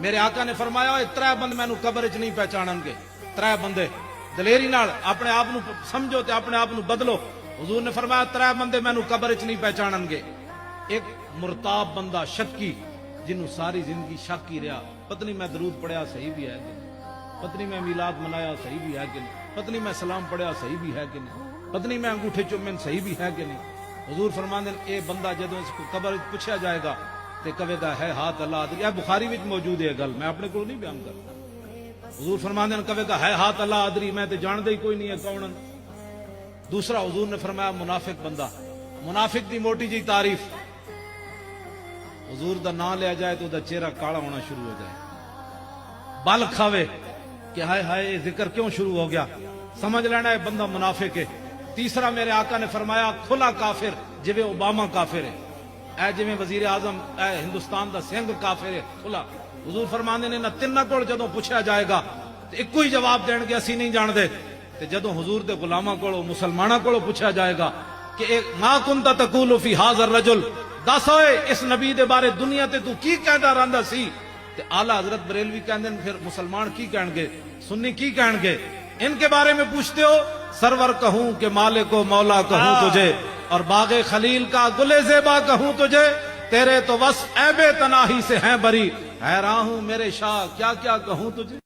میرے آقا نے فرمایا ترے بند مینوں قبر وچ نہیں پہچانن گے. ترے بندے دلیری نال اپنے آپ نو سمجھو تے اپنے آپ نو بدلو. حضور نے فرمایا ترے بندے مینوں قبر وچ نہیں پہچانن گے. ایک مرتاب بندہ شکی جنوں ساری زندگی شک ہی رہا, پتہ نہیں میں درود پڑھیا صحیح بھی ہے کہ نہیں, پتہ نہیں میں میلاد منایا صحیح بھی ہے کہ نہیں, پتہ نہیں میں سلام پڑھیا صحیح بھی ہے کہ نہیں, پتہ نہیں میں انگوٹھے چومن صحیح بھی ہے کہ نہیں. حضور فرماندے اے بندہ جدوں اس کو قبر وچ پوچھا جائے گا تے کہے گا ہے ہاتھ اللہ ادری. یہ بخاری وچ موجود ہے گل, میں اپنے کو نہیں بیان کرتا. حضور فرماندے کہے گا ہے ہاتھ اللہ ادری, میں تے جاندا ہی کوئی نہیں ہے کون. دوسرا حضور نے فرمایا منافق بندہ, منافق دی موٹی جی تعریف, حضور دا نام لیا جائے تو دا چہرہ کالا ہونا شروع ہو جائے, بل کھاوے کہ ہائے ہائے ذکر کیوں شروع ہو گیا, سمجھ لینا ہے بندہ منافق ہے. تیسرا میرے آقا نے فرمایا کھلا کافر, جویں اوباما کافر ہے, اے جویں وزیر اعظم اے ہندوستان دا سنگھ کافر ہے کھلا. حضور فرماندے نے نہ تیناں کول جدوں پوچھا جائے گا تے ایکو ہی جواب دین گے اسی نہیں جان دے, تے جدوں حضور دے غلاماں کولوں مسلماناں کولوں پوچھا جائے گا کہ ما کنت تقول فی ھذا الرجل, دس ہوئے اس نبی دے بارے دنیا تے تو کی کہندا رہندا سی, تے اعلی حضرت بریلوی کہندے پھر مسلمان کی کہن گے, سنی کی کہن گے, ان کے بارے میں پوچھتے ہو سرور کہوں کہ مالک و مولا کہوں تجھے, اور باغ خلیل کا گل زیبا کہوں تجھے, تیرے تو وصف عیب تناہی سے ہیں بری, حیران ہوں میرے شاہ کیا کیا کہوں تجھے.